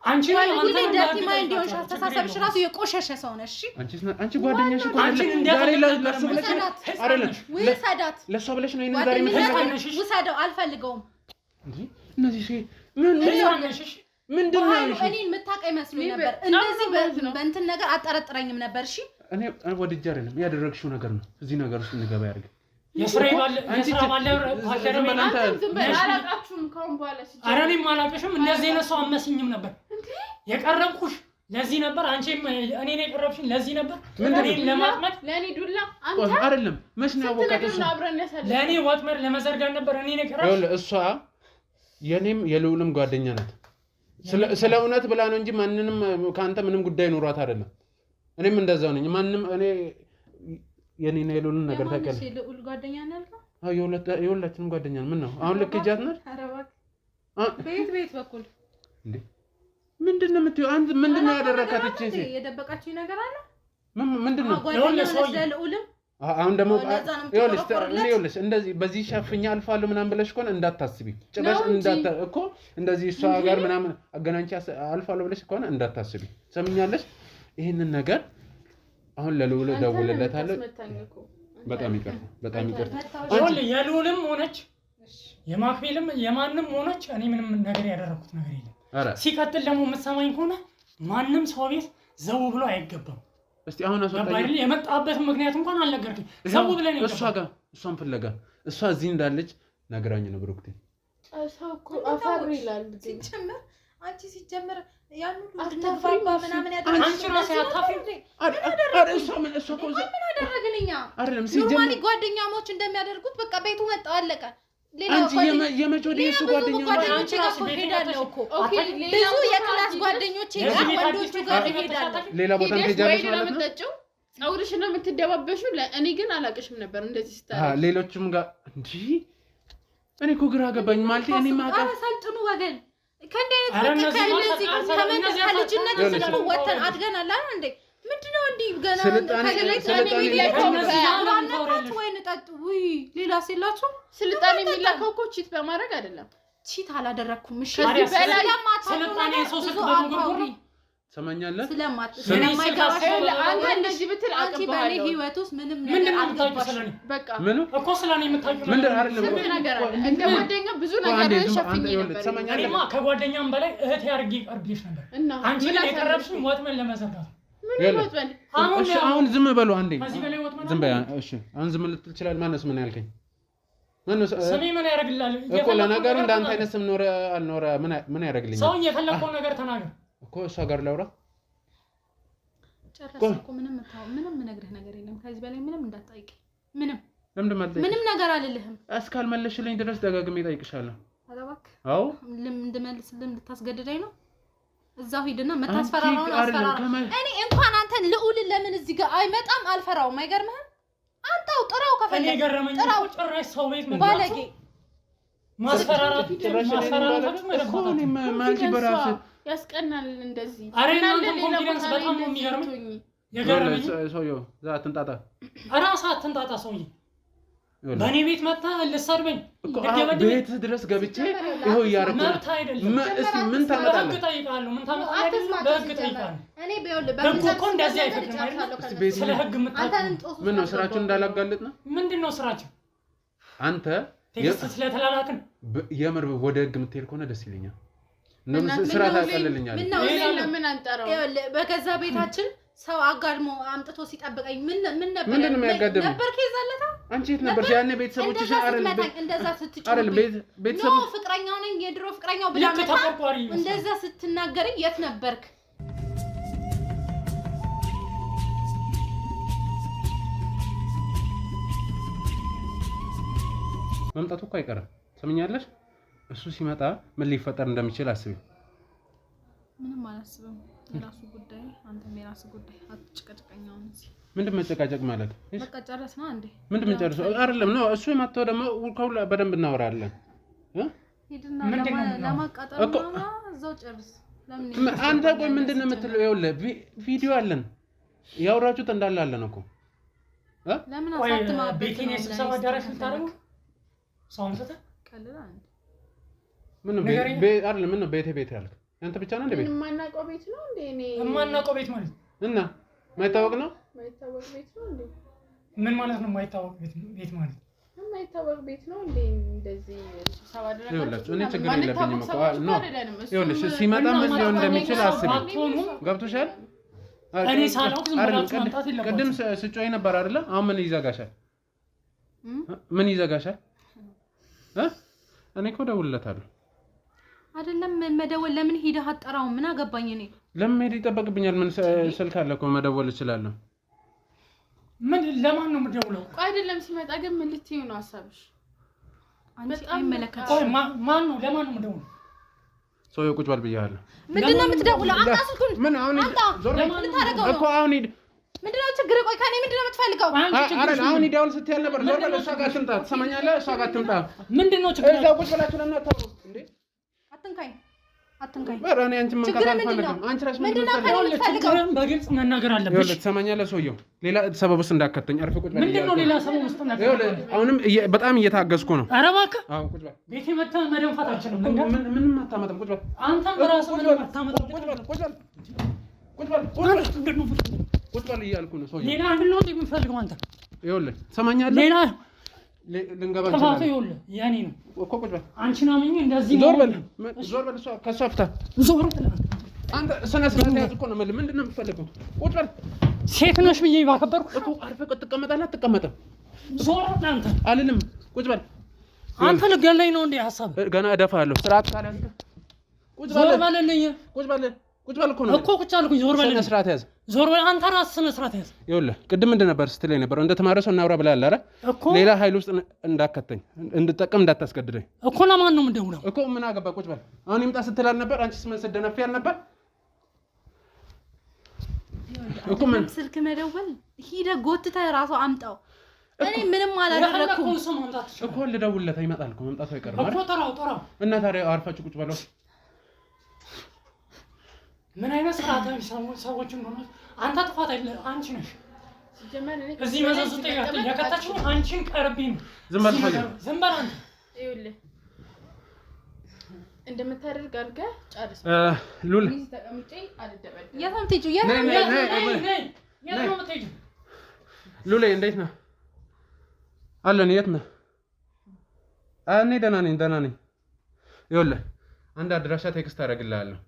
አንቺ ላይ ሁሌ ደርቲ ማይንድ ሆንሽ። አስተሳሰብሽ ራሱ የቆሸሸ ሰው ነሽ። አንቺ ጓደኛሽ እኮ ዛሬ ለእሱ ብለሽ አይደለም ውሰዳት። ለእሷ ብለሽ ነው ይሄንን ዛሬ የምትነግሪኝ? ውሰደው። አልፈልገውም። እነዚህ ምንድን ነው ያልሽው? እኔን የምታውቀኝ መስሎኝ ነበር። እንደዚህ በእንትን ነገር አጠረጥረኝም ነበር። እሺ እኔ ወድጄ አይደለም ያደረግሽው ነገር ነው እዚህ ነገር ውስጥ እንገባ ያደርግ። የስራ አላውቃችሁም ከአሁን በኋላ ኧረ እኔም አላውቅሽም። እንደዚህ አይነት ሰው አመስኝም ነበር። የቀረብኩሽ ለዚህ ነበር። አንቺም እኔን የቀረብሽኝ ለዚህ ነበር። እኔን ለማጥመድ ለእኔ ዱላ አንተ አይደለም መች ነው ያወቃችሁ? ለእኔ ወጥመድ ለመዘርጋት ነበር እኔን የቀረብሽ። እሷ የኔም የልዑልም ጓደኛ ናት። ስለ እውነት ብላ ነው እንጂ ማንንም ከአንተ ምንም ጉዳይ ኖሯት አይደለም። እኔም እንደዛው ነኝ። ማንንም እኔ የኔና የልዑልን ነገር ታውቂያለሽ። የልዑል ጓደኛ ነው ያልከው? አዎ የሁላችንም ጓደኛ ነው። ምን ነው አሁን ልክ እጃት ነሽ? ኧረ እባክህ በየት በኩል እንዴ? ምንድን ነው የምትይው? አንተ ምንድን ነው ያደረካት? እቺ ሴት የደበቃችኝ ነገር አለ? ምንድን ነው? ለልዑልም አሁን ደግሞ ይኸውልሽ እንደዚህ በዚህ ሸፍኛ አልፋለሁ ምናምን ብለሽ ከሆነ እንዳታስቢ። ጭራሽ እኮ እንደዚህ እሷ ጋር ምናምን አገናኝቼ አልፋለሁ ብለሽ ከሆነ እንዳታስቢ። ሰምኛለሽ? ይሄንን ነገር አሁን ለልዑል ደውልለታለሁ። በጣም ይቅርታ። የልዑልም ሆነች የማክቤልም የማንም ሆነች እኔ ምንም ነገር ያደረኩት ነገር የለም። ሲቀጥል ደግሞ የምትሰማኝ ከሆነ ማንም ሰው ቤት ዘው ብሎ አይገባም። እስቲ አሁን አስወጣኝ። የመጣበትን ምክንያት እንኳን አልነገርክኝ። ዘው ብለህ ነው እሷ ጋር እሷን ፍለጋ እሷ እዚህ እንዳለች ነግራኝ ነው ብሩክቴ። ሰው እኮ አፈር ይላል ሲጀመር አንቺ ሲጀመር ያን ሁሉ ተፋባ ምናምን ያደረግሽ አንቺ ራስሽ አታፍሪም? እሷ እኮ ምን አደረግን እኛ? አይደለም ኖርማሊ ጓደኛሞች እንደሚያደርጉት በቃ ቤቱ መጣ አለቀ። ሌላ የመቼ ወዲህ እሱ ጓደኛ ጓደኞቼ ጋር እኮ ሄዳለሁ እኮ ብዙ የክላስ ጓደኞቼ ጋር ወንዶቹ ጋር ሄዳለሁ። ሌላ ቦታ ትሄጃለሽ ማለት ነው። ጸጉርሽ ነው የምትደባበሽው። እኔ ግን አላቅሽም ነበር እንደዚህ ስታረግ። ሌሎችም ጋር እንጂ እኔ እኮ ግራ ገባኝ ማለት እኔ ማቀፍ ሰልጥኑ ወገን ከእንደዚህ ከልጅነት ስለሆነ ወተን አድገናል አይደል እንዴ? ምንድነው እንዴ ገና ሌላ ሲላችሁ ስልጣኔ የሚላከው እኮ ቺት በማድረግ አይደለም። ቺት አላደረኩም። እሺ ስልጣኔ ሰው ስለማትቆሪ ሰማኛለህ? ስለማይገባሽ አንተ እንደዚህ ብትል በኔ ህይወት ውስጥ ምንም ነገር አልገባሽም። በቃ ምን እኮ ስለኔ የምታውቂው ምንድን አይደለም ነገር አለ። እንደ ጓደኛ ብዙ ነገር ሸፍኝ ነበር። እኔማ ከጓደኛም በላይ እህቴ አድርጌ ቀርቤሽ ነበር። አንቺ ግን የቀረብሽኝ ወጥመን ለመዘርጋት። አሁን ዝም በሉ አንዴ፣ ዝም በይ። እሺ አሁን ዝም ልትል ይችላል። ማነስ ምን ያልከኝ? ማነስ ስሜ ምን ያደርግልሃል እኮ ለነገሩ እንዳንተ አይነት ስም ኖረ አልኖረ ምን ያደርግልኛል? ሰው የፈለከውን ነገር ተናገር እኮ እሷ ጋር ላውራ። ጨረስኩ። ምንም ነግርህ ነገር የለም ከዚህ በላይ ምንም እንዳትጠይቅ። ምንም ነገር አልልህም። እስካልመለስሽልኝ ድረስ ደጋግሜ እጠይቅሻለሁ። ኧረ እባክህ። አዎ እንድመልስልህ ልታስገድደኝ ነው? እዛው ሂድና መታስፈራራውን አስፈራራ። እኔ እንኳን አንተን ልዑልን ለምን እዚህ ጋር አይመጣም አልፈራውም። አይገርምህም? አንተው ጥራው ከፈለክ እኔ ገረመኝ እኮ ጭራሽ ሰው ቤት ምን ባለጌ ማስፈራራት እኮ እኔ ማልጂ በራስ ያስቀናል እንደዚህ። አሬ እናንተ ኮንፊደንስ በጣም ነው የሚገርመኝ። የገረመኝ ሰውዬው እዛ አትንጣጣ፣ ራስህ አትንጣጣ። ሰውዬ በእኔ ቤት መጣ ልሰርበኝ ቤት ድረስ ገብቼ ይኸው እያደረኩ ነው። መብት አይደለም። ምን ታመጣለህ? በህግ እጠይቃለሁ። ምን ታመጣለህ? በህግ እጠይቃለሁ። እኔ በይወልህ ህግ እኮ እንደዚህ አይፈቅድም አይደል? ስለ ህግ የምታውቀው ምን ነው? ስራችን እንዳላጋለጥ ነው። ምንድን ነው ስራችን? አንተ ቴክስት ስለተላላክን የምር ወደ ህግ የምትሄድ ከሆነ ደስ ይለኛል። ስራ ታቀልልኛለህ። ምን አንጠራው? በገዛ ቤታችን ሰው አጋድሞ አምጥቶ ሲጠብቀኝ ምን ነበር? ምንድን ነው የሚያጋድመው? ነበር ከዛለታ አንቺ የት ነበርሽ ያኔ? ቤተሰቦችሽ እንደዛ ስትጮህ ቤተሰብ ፍቅረኛው ነኝ የድሮ ፍቅረኛው ብላ መጣ እንደዛ ስትናገረኝ የት ነበርክ? መምጣቱ እኮ አይቀርም። ሰምኛለሽ? እሱ ሲመጣ ምን ሊፈጠር እንደሚችል አስቢ። ምንም አላስብም። የራሱ ጉዳይ፣ አንተም የራሱ ጉዳይ። አትጨቀጭቀኝ። አሁን ምንድን መጨቃጨቅ ማለት? በቃ ጨረስና እንዴ? ምንድን መጨረስ አይደለም ነው። እሱ የማታው ደግሞ ከሁሉ በደንብ እናወራለን። ሂድና ለማቃጠል ነው እዛው ጨርስ። አንተ ቆይ ምንድን ነው የምትለው? ይኸውልህ ቪዲዮ አለን፣ ያወራችሁት እንዳለ አለን እኮ። ለምን አሳትማ ቤቴን የስብሰባ አዳራሽ ልታደርጉ ሰውን ሰተ ቀልላ አንዴ ምን ነው አይደለም። ምን ነው ቤት ያልክ አንተ ብቻ ነህ እንደ ቤት የማናውቀው ቤት ነው እንዴ? እኔ የማናውቀው ቤት ማለት እና ማይታወቅ ነው። ማይታወቅ ቤት ነው እንዴ? ምን ማለት ነው? ማይታወቅ ቤት ማለት ማይታወቅ ቤት ነው እንዴ? እንደዚህ ስብሰባ አደረጋችሁ? ይኸውላችሁ እኔ ችግር የለብኝም እኮ ነው። ይኸውልሽ ሲመጣ ምን ሊሆን እንደሚችል አስቢ። ገብቶሻል? እኔ ሳላውቅ ዝም ብላችሁ ማምጣት የለባችሁም። ቅድም ስጮይ ነበር አይደለ? አሁን ምን ይዘጋሻል? ምን ይዘጋሻል? እኔ እኮ እደውልለታለሁ። አይደለም መደወል ለምን ሄደህ አጠራው? ምን አገባኝ እኔ። ለምን ሄድ ይጠበቅብኛል? ምን ስልክ አለ እኮ መደወል እችላለሁ። ምን ለማን ነው የምደውለው? ቆይ አይደለም ሲመጣ ግን ምን ልትይው ነው ሀሳብሽ? አንቺ አይመለከትሽም። ቆይ ማን ነው ለማን ነው የምደውለው? ሰውዬው ቁጭ በል ብያለሁ። ምንድነው የምትደውለው? አንተ ስልኩን ምን አሁን ዞር በል እኮ አሁን ሂድ። ምንድነው ችግር? ቆይ ከኔ ምንድነው የምትፈልገው? አሁን ይደውል ስትያል ነበር። ዞር በል። እሷ ጋር ትምጣ። ትሰማኛለህ? እሷ ጋር ትምጣ። ምንድነው ችግር? እዛው ቁጭ ብላችሁ ለምን አታወሩ እንዴ? አትንካኝ። እኔ አንቺ መንካት አልፈልግም። አንቺ ራስሽ ምንድነው ችግርን በግልጽ መናገር አለብሽ። ይኸውልህ ትሰማኛለህ? ሰውዬው ሌላ ሰበብ ውስጥ እንዳከተኝ አርፈህ ቁጭ በል። ምንድነው ሌላ ሰበብ ውስጥ እንዳከተኝ? ይኸውልህ አሁንም በጣም እየታገዝኩ ነው። ኧረ እባክህ አዎ ቁጭ በል። ቤቴ መተህ መደንፋት አልችልም። ምንም አታመጣም። ቁጭ በል። አንተም በራስህ ምንም አታመጣም። ቁጭ በል እያልኩ ነው። ሰውዬው ሌላ ምንድን ነው የምፈልገው? አንተ ይኸውልህ ትሰማኛለህ? ሌላ ልንገባ ጥፋቱ እንችላለን ይኸውልህ የእኔ ነው እኮ። ቁጭ በል። አንቺን አምኜ እንደዚህ ዞር በል። እሷ ከእሷ ፍታ። ዞር በል። አንተ ስነ ስርዓት ያዝ እኮ ነው የምልህ። ምንድን ነው የምትፈልገው? ቁጭ በል። ሴት ነሽ ብዬ ባከበርኩ እኮ አርፈህ ትቀመጣለህ አትቀመጥም? ዞር አንተ አልልም። ቁጭ በል አንተ ልገለኝ ነው እንዴ ሐሳብ ገና እደፋለሁ። ስርዓት ካለ አንተ ቁጭ በል በልልኝ። ቁጭ በል እኮ ነው እኮ ቁጭ አልኩኝ። ዞር በል ስነ ስርዓት ያዝ። ዞር በል አንተ ራስህ ስነ ስርዓት ያዝ። ይኸውልህ ቅድም ምንድን ነበር ስትለኝ ነበር? እንደተማረ ሰው እናውራ ብለሃል አይደል? ሌላ ኃይል ውስጥ እንዳከተኝ እንድጠቀም እንዳታስገድደኝ እኮ። ለማን ነው የምደውለው እኮ? ምን አገባ? ቁጭ በል አሁን ይምጣ ስትል አልነበር? አንቺስ ምን ስትደነፊ አልነበር እኮ? ምን ስልክ መደወል ሂደህ ጎትተህ እራሱ አምጣው። እኔ ምንም አላደረኩም እኮ። ልደውልለት ይመጣል እኮ። መምጣቱ አይቀርም እኮ። ጠራው እና ታዲያ አርፋችሁ ቁጭ በለው። ምን አይነት ስርዓታዊ ሰዎች እንደሆነ አንተ ጥፋት አይደለም አንቺ ነሽ። እዚህ መዘዙ ጠያቂ ያከታችሁ አንቺን ቀርቢ ነው። ዝም በል አንተ። ይኸውልህ እንደምታደርግ አድርገህ ጨርስ። ሉል ተቀምጬ አልደበደብም። የት ነው የምትሄጂው? ሉሌ እንዴት ነህ? አለን። የት ነህ? እኔ ደህና ነኝ። ይኸውልህ አንድ አድራሻ ቴክስት አደርግልሃለሁ።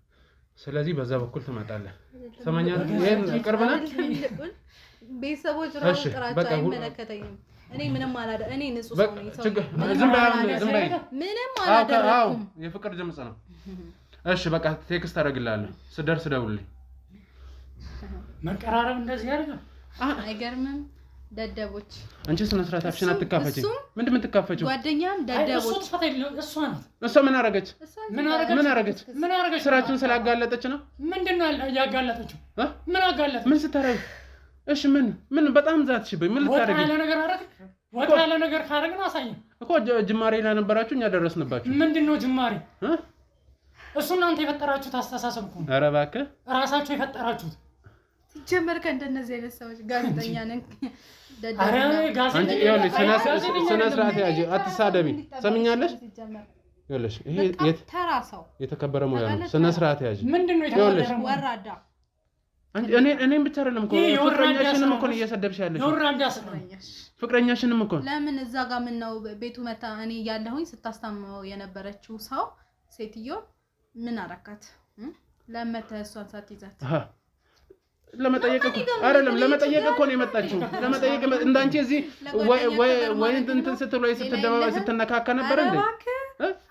ስለዚህ በዛ በኩል ትመጣለህ። ሰማኛለህ? ይሄን ቅርብ ነህ። ቤተሰቦች ራሱ ጥራቸው አይመለከተኝም። እኔ ምንም አላደረኩም። እኔ ንጹህ ሰው ነኝ። ዝም በይ። ምንም አላደረኩም። የፍቅር ድምጽ ነው። እሺ በቃ ቴክስት አደርግልሃለሁ። ስደርስ ደውልልኝ። መቀራረብ እንደዚህ ያደርጋል። አይገርምም? ደደቦች። አንቺ ስነ ስርዓት አፍሽን አትካፈቺ። ምንድን ነው የምትካፈቺው? ጓደኛም ደደቦች። እሷ ምን አደረገች? ስራችን ስላጋለጠች ነው። ምንድነው ያጋለጠችው? ምን አጋለጠች? ምን ስታረግ? እሺ ምን በጣም ዛትሽብኝ። ምን ልታረጊ? ወጣ ያለ ነገር ካረግን አሳየን እኮ። ጅማሬ ላይ ነበራችሁ፣ እኛ ደረስንባችሁ። ምንድነው ጅማሬ? እሱ እናንተ የፈጠራችሁት አስተሳሰብ እኮ። ኧረ እባክህ ራሳችሁ የፈጠራችሁት። ሲጀመር ከእንደነዚህ አይነት ሰዎች ጋዜጠኛ ነን። አረ ጋዜጠኛ ስነ ስርዓት ያጂ፣ አትሳደቢ። ሰምኛለሽ? ይኸውልሽ ይሄ ተራሳው የተከበረ ሙያ ነው። ስነ ስርዓት ያጂ። ምንድነው የተከበረ ወራዳ? እኔም ብቻ አይደለም እኮ ፍቅረኛሽንም እኮ ነው እየሰደብሽ ያለሽ። ፍቅረኛሽንም እኮ ለምን እዛ ጋር ምን ነው ቤቱ መታ እኔ ያለሁኝ ስታስታምመው የነበረችው ሰው ሴትዮ ምን አረካት? ለመተ እሷን ሳትይዛት ለመጠየቅ እኮ አይደለም፣ ለመጠየቅ እኮ ነው የመጣችው። ለመጠየቅ እንዳንቺ እዚህ ወይ እንትን ስትል ወይ ስትደባበይ ስትነካካ ነበር እንዴ?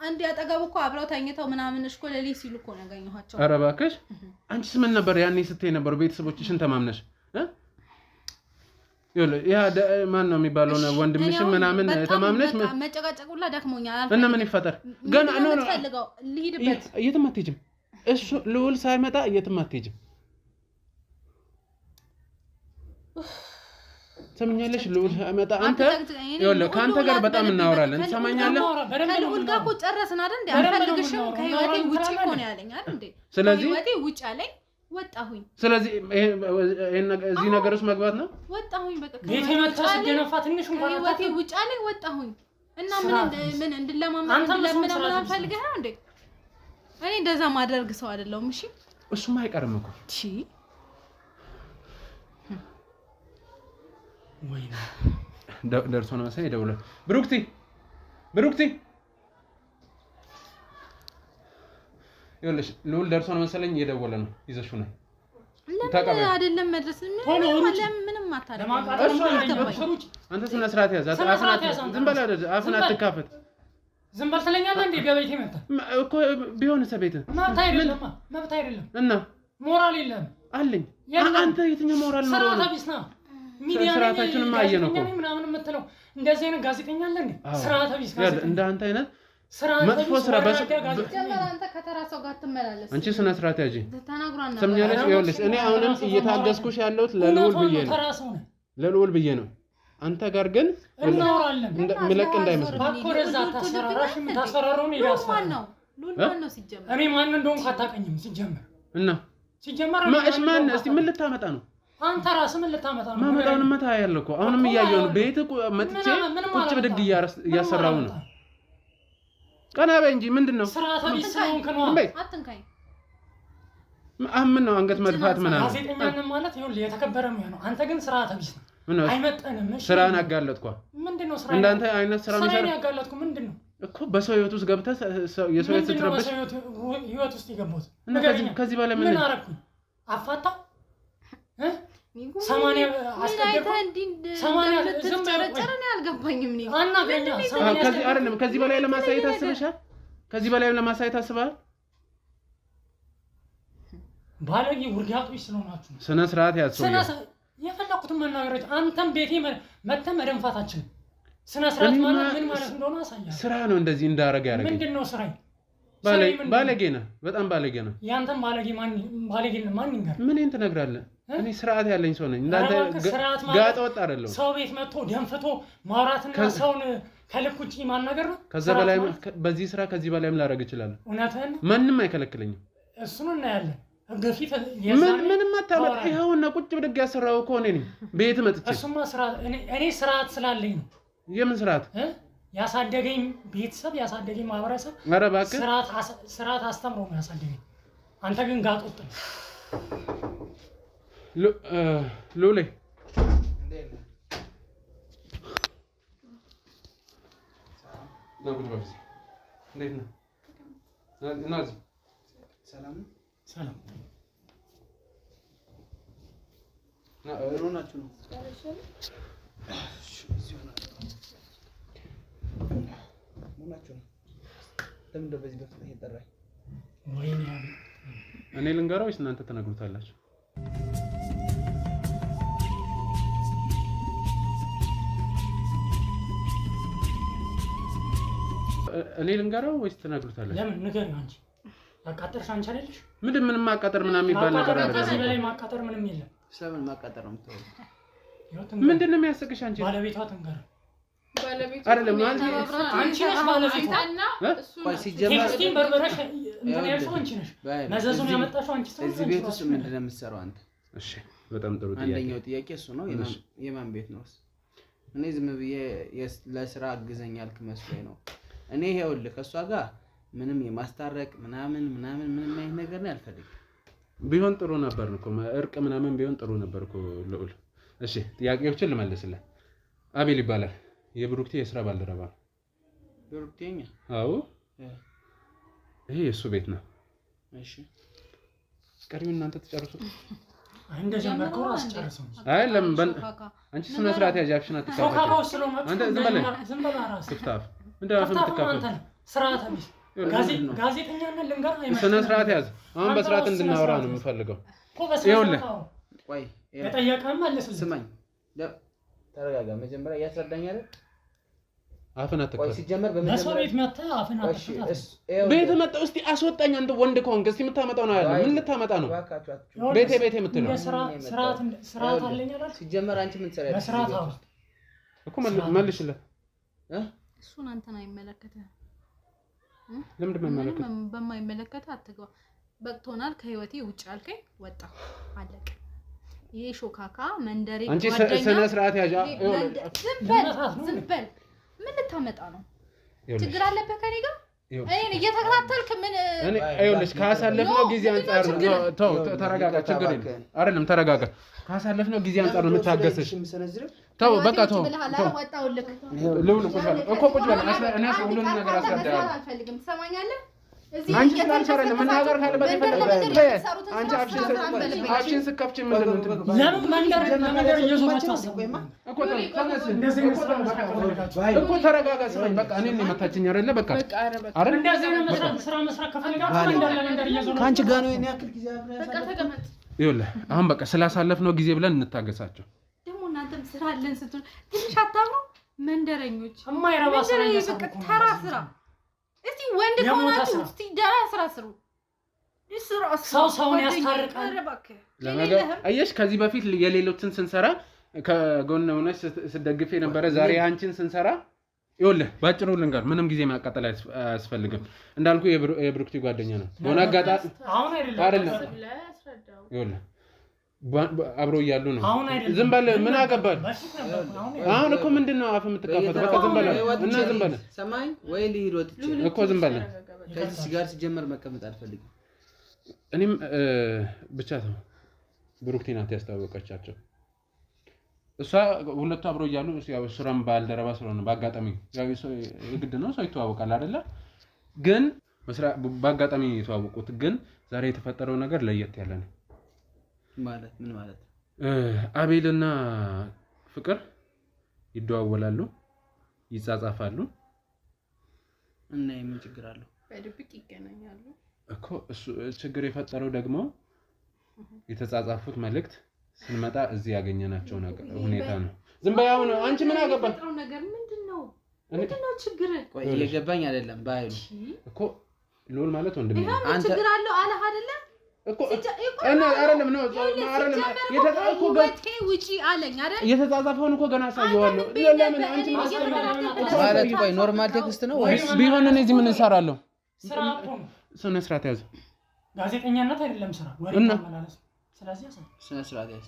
አንዴ አጠገቡ እኮ አብረው ተኝተው ምናምን እሽኮ ለሊት ሲሉ እኮ ነው ያገኘኋቸው። ኧረ እባክሽ አንቺስ ምን ነበር ያኔ ስትይ ነበር? ቤተሰቦችሽን ተማምነሽ ያ ማን ነው የሚባለው ወንድምሽ ምናምን ተማምነሽ መጨቃጨቁላ ደክሞኛል። እና ምን ይፈጠር ገና ነው ልሂድበት። የትም አትሄጂም። እሱ ልውል ሳይመጣ የትም አትሄጂም። ሰምኛለሽ? ልውል ሳይመጣ አንተ ይኸውልህ ከአንተ ጋር በጣም እናወራለን። ሰማኛለህ? ከልውል ጋር እኮ ጨረስን አይደል እንዴ? አልፈልግሽም ከህይወቴ ውጪ እኮ ነው ያለኝ አይደል እንዴ? ስለዚህ ከህይወቴ ውጪ አለኝ። ወጣሁኝ። ስለዚህ እዚህ ነገር ውስጥ መግባት ነው። ወጣሁኝ። በቃ ቤቴ መጣ ሲገነፋ ትንሽ እንኳን ከህይወቴ ውጪ አለኝ። ወጣሁኝ እና ምን እንድለማመድ ምናምን ፈልገህ ነው እንዴ? እኔ እንደዛ ማድረግ ሰው አይደለሁም። እሺ እሱማ አይቀርም እኮ ወይ ደርሶ ነው መሰለኝ ደውሎ ብሩክቲ ይኸውልሽ ልውል ደርሶ ነው መሰለኝ እየደወለ ነው። ይዘሽው ነው ለምን አይደለም መድረስ ምንም አታደርግም። አንተ ስነ ስርዓት ያዝ። ዝም በል አፍን አትካፈት። ዝም በል ትለኛለህ እንዴ? በቤቴ መጣ እኮ ቢሆን ሰቤት መብት አይደለም እና ሞራል የለም አለኝ። አንተ የትኛው ሞራል ነው? ስርዓተ ቢስ ነው። ሚዲያ ስርዓታችንን አየነው እኮ ምናምን የምትለው እንደዚህ አይነት ጋዜጠኛ አለ እንዴ? ስርዓተ ቢስ ጋዜጠኛ እንደ አንተ አይነት መጥፎ ስራ አንተ ከተራ ሰው ጋር ትመላለስ። አንቺ ስነ ስርዓት ያጂ ተናግሯና ሰምኛለሽ? ይኸውልሽ እኔ አሁንም እየታገስኩሽ ያለሁት ለልውል ብዬ ነው። አንተ ጋር ግን እናወራለን ምለቅ እንዳይመስል ባኮረዛ ታስፈራራው ነው ያስፈራራው ነው። ሉል ማን ነው ሲጀመር? እኔ ማን እንደሆንኩ አታውቀኝም ሲጀመር እና ሲጀመር ማን እስቲ ምን ልታመጣ ነው? አንተ ራስህ ምን ልታመጣ ነው? ማመጣውን መታ ያለው እኮ አሁንም እያየሁ ነው። ቤት መጥቼ ቁጭ ብድግ እያሰራው ነው። ቀና በይ እንጂ ምንድነው? ስርዓተ ቢስ ስለሆንክ ነው። አትንካኝ። ምን ነው አንገት መድፋት ምናምን? ጋዜጠኛን ማለት ይኸውልህ የተከበረ ነው ያለው። አንተ ግን ስርዓተ ቢስ ነው። አይመጠንም። እሺ ስራን አጋለጥኳ። ምንድነው ስራ? እንዳንተ አይነት ስራ ነው ያጋለጥኩ። ምንድነው እኮ በሰው ህይወት ውስጥ ገብተህ የሰው ህይወት ስትረብሽ ህይወት ውስጥ ይገባው። ከዚህ በላይ ምን አደረኩኝ? አፋታ 80 አስቀደም 80 ዝም ጨረጨረን ያልገባኝም ነው አናገኛ 80 ከዚህ አይደለም ከዚህ በላይ ለማሳየት አስበሻል ከዚህ በላይ ለማሳየት አስበሃል ባለጌ ውርጋጦች ስለሆናችሁ ስነ ስርዓት ያስፈልጋል የፈለኩትን መናገር አንተም ቤቴ መተህ መደንፋታችን ስነ ስርዓት ማለት ምን ማለት እንደሆነ አሳያለሁ ስራ ነው እንደዚህ እንዳረጋ ያረጋኝ ምንድነው ስራይ ባለጌ ነህ በጣም ባለጌ ነህ ያንተም ባለጌ ማን ይንገር ምን ትነግራለህ እኔ ስርዓት ያለኝ ሰው ነኝ እንዳንተ ጋጣ ወጣ አይደለም ሰው ቤት መጥቶ ደንፍቶ ማውራትና ሰውን ከልክ ውጪ ማናገር ነው ከዛ በላይ በዚህ ስራ ከዚህ በላይም ላረግ ይችላል እውነትህን ማንንም አይከለክለኝም እሱን እናያለን ገፊት ምንም አታመጣ ይኸውና ቁጭ ብድግ ያሰራው እኮ እኔ ነኝ ቤት መጥቼ እሱማ ስራ እኔ ስርዓት ስላለኝ ነው የምን ስርዓት ያሳደገኝ ቤተሰብ ያሳደገኝ ማህበረሰብ ኧረ እባክህ ስርዓት አስተምሮ ነው ያሳደገኝ አንተ ግን ጋጦጥ ሉሌ እንዴት ነህ ናዚ ሰላም ሰላም ሆናችሁ ነው ሆናችሁ ነው ለምን በዚህ በፍጥነት ይጠራል ወይኔ እኔ ልንገረው ወይስ እናንተ ተነግሩታላችሁ እኔ ልንገረው ወይስ ተነግሩታላችሁ ለምን ንገሪው አንቺ ማቃጠር አንቺ አይደለሽ ምንም ማቃጠር ምናምን የሚባል ነገር አይደለም ከዚህ በላይ ማቃጠር ምንም የለም ስለምን ማቃጠር ነው የምትወው ምንድነው የሚያስቅሽ አንቺ ባለቤቷ ትንገር ባለቤቷ አይደለም ማለት አንቺ ነሽ ባለቤቷ ቆይ ሲጀመር ቴክስቲን በርበረሽ እንትን ያልሽው አንቺ ነሽ መዘዙን ያመጣሽው አንቺ ስለሆንሽ እዚህ ቤት ውስጥ ምንድነው የምትሰራው አንተ እሺ በጣም ጥሩ ጥያቄ አንደኛው ጥያቄ እሱ ነው የማን ቤት ነው እኔ ዝም ብዬ ለስራ አግዘኛልክ መስሎኝ ነው እኔ ይሄውልህ ከሷ ጋር ምንም የማስታረቅ ምናምን ምንም አይነት ነገር ነው አልፈልግም ቢሆን ጥሩ ነበር እኮ እርቅ ምናምን ቢሆን ጥሩ ነበር እኮ ልዑል እሺ ጥያቄዎችን ልመልስልህ አቤል ይባላል የብሩክቲ የስራ ባልደረባ ብሩክቲኛ አዎ ይሄ የሱ ቤት ነው እሺ ቀሪው እናንተ ተጨርሱ እንደጀመርከው አስጨርሰው አይ ለምን አንቺ ስነ ስርዓት ያጃፍሽና ተካፋችሁ አንተ ዝም በል ራስ ትፍታፍ እንደ አፍን ተካፋችሁ ስርዓት አብይ ጋዜጠኛና ልንገር አይመጣም ስነ ስርዓት ያዝ አሁን በስርዓት እንድናወራ ነው የምፈልገው ይኸውልህ ቆይ የጠየቀህም መልስ ስማኝ ተረጋጋ መጀመሪያ ያስረዳኝ አይደል አፍን አትከፋ ቆይ ሲጀመር በመሰረት ቤት መጣ አፍን አትከፋ ቤት መጣ እስቲ አስወጣኝ አንተ ወንድ ከሆንክ እስቲ የምታመጣው ነው ያለው ምን ልታመጣ ነው ቤቴ የምትለው ስርዓት አለኝ አይደል ሲጀመር አንቺ ምን ትሰሪያለሽ በስርዓት አዎ እኮ መልሽለት እሱን አንተን አይመለከትህም ለምንድን ነው የማይመለከት በማይመለከትህ አትግባ በቅቶናል ከህይወቴ ውጭ አልከኝ ወጣ አለቀ ይሄ ሾካካ መንደሬ አንቺ ስነ ስርዓት ያዣ ዝም በል ምን ልታመጣ ነው ችግር አለበት ከኔ ጋር እኔን እየተከታተልክ ምን እኔ አይውልሽ ካሳለፍነው ጊዜ አንፃር ነው ተው ተረጋጋ ችግር የለም አይደለም ተረጋጋ ካሳለፍነው ጊዜ አንፃር ነው የምታገስሽ ተው በቃ ተው ወጣውልክ ለምን ቁጭ በል እኔ ሁሉን ነገር አስረዳለሁ አልፈልግም ትሰማኛለህ አንቺ ስላልቻለ መናገር ካለበት አንቺ አፍሽን ስከፍቺ ምንድን ነው ለምን መንገር እየዞራችሁ አሰብኩኝ እኮ ተረጋጋ ስማኝ በቃ እኔን ነው የመታችኝ አይደለ በቃ አይደል እንደዚህ ነው ስራ መስራት ከፈለጋችሁ መንገር እየዞራችሁ ካንቺ ጋር ነው የኔ ያክል ጊዜ በቃ ተቀመጥ ይኸውልህ አሁን በቃ ስላሳለፍነው ጊዜ ብለን እንታገሳቸው ደግሞ እናንተም ስራ አለን ስትል ትንሽ አታምሩ መንደረኞች የማይረባ ስራ እየሰራችሁ ተራ ስራ እስቲ ወንድ ከሆናችሁ እስቲ ደራ ስራ ስሩ ሰውን ያስታርቃል ለነገር አየሽ ከዚህ በፊት የሌሎችን ስንሰራ ከጎን ሆነሽ ስትደግፍ የነበረ ዛሬ አንቺን ስንሰራ ይኸውልህ ባጭሩ ልንገር ምንም ጊዜ ማቃጠል አያስፈልግም እንዳልኩ የብሩክቲ ጓደኛ ነው ሆነ አጋጣሚ አሁን አይደለም ይኸውልህ አብሮ እያሉ ነው ዝም በል ምን አገባል አሁን እኮ ምንድነው አፍ የምትካፈተው በቃ ዝም በል እና ዝም በል ሰማይ ወይ ልሂድ ወጥቼ እኮ ዝም በል ከዚህ ጋር ሲጀመር መቀመጥ አልፈልግም እኔም ብቻ ነው ብሩክቲ ናት ያስተዋወቀቻቸው እሷ ሁለቱ አብሮ እያሉ ያው ስራም ባልደረባ ስለሆነ በአጋጣሚ ያው የግድ ነው ሰው ይተዋወቃል አይደለ ግን በአጋጣሚ የተዋወቁት ግን ዛሬ የተፈጠረው ነገር ለየት ያለ ነው ማለት ምን ማለት አቤልና ፍቅር ይደዋወላሉ፣ ይጻጻፋሉ እና የምን ችግር አለው? በድብቅ ይገናኛሉ እኮ። እሱ ችግር የፈጠረው ደግሞ የተጻጻፉት መልእክት ስንመጣ እዚህ ያገኘናቸው ነገር ሁኔታ ነው። ዝም በይ አሁን አንቺ ምን አገባሽ? ነገር ምንድነው ችግር? ቆይ እየገባኝ አይደለም ባይሉ እኮ ልዑል ማለት ወንድሜ ነው። አንተ ችግር አለው አለህ አይደለ እኮ እና አይደለም ነው አይደለም የተጻጻፈው ገቴ ውጪ አለኝ አይደል? የተጻጻፈውን እኮ ገና አሳየዋለሁ። ለምን አንቺ ማለት ቆይ ኖርማል ቴክስት ነው ወይስ ቢሆን እኔ እዚህ ምን እሰራለሁ? ስራ እኮ ነው። ስነ ስርዓት ያዝ። ጋዜጠኛነት አይደለም ስራ ወሬ ማመላለስ። ስለዚህ ስነ ስርዓት ያዝ።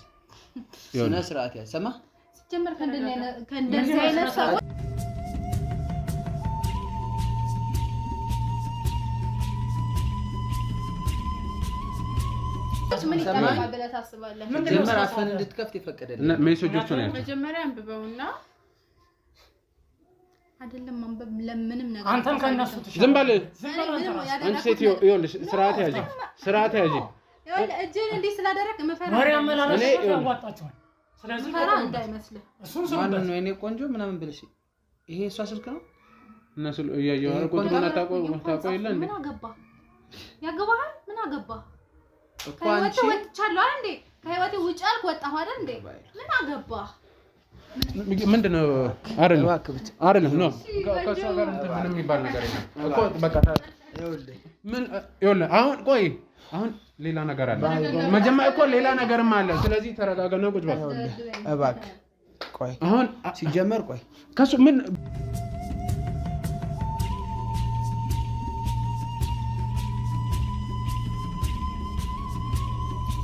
ስነ ስርዓት ያዝ። ሰማ ሲጀመር ከእንደዚህ አይነት ሰው ምን ይቀርባል ብለህ ታስባለህ? ጀመር አፈን እንድትከፍት የፈቀደልኝ ሜሴጆቹ ነው ያለው። መጀመሪያ አንብበውና አይደለም ማንበብ ለምንም ነገር አንተም ከነሱ ዝም በል አንቺ ሴትዮ ይኸውልሽ ስርዓት ያዢ ስርዓት ያዢ ይኸውልህ እጅን እንዲህ ስላደረክ መፈራ ወሬ አመላለስ ያዋጣቸዋል። ስለዚህ ፈራ እንዳይመስልህ እሱን ማን ነው የኔ ቆንጆ ምናምን ብለሽ ይሄ እሷ ስልክ ነው እነሱ ያየው ቁጥሩን አታውቀው የለ እንዴ? ምን አገባ ያገባሃል? ምን አገባ እኮ አንቺ ወጥቻለሁ እንዴ? ከህይወቴ ውጭ አልኩ ወጣሁ አይደል እንዴ? ምን አገባ ምንድነው? አይደለም ነው ከሷ ጋር ምንም የሚባል ነገር የለም እኮ በቃ ይኸውልህ አሁን ቆይ አሁን ሌላ ነገር አለ። መጀመሪያ እኮ ሌላ ነገርም አለ። ስለዚህ ተረጋጋና ቁጭ በል እባክህ። ቆይ አሁን ሲጀመር ቆይ ከሱ ምን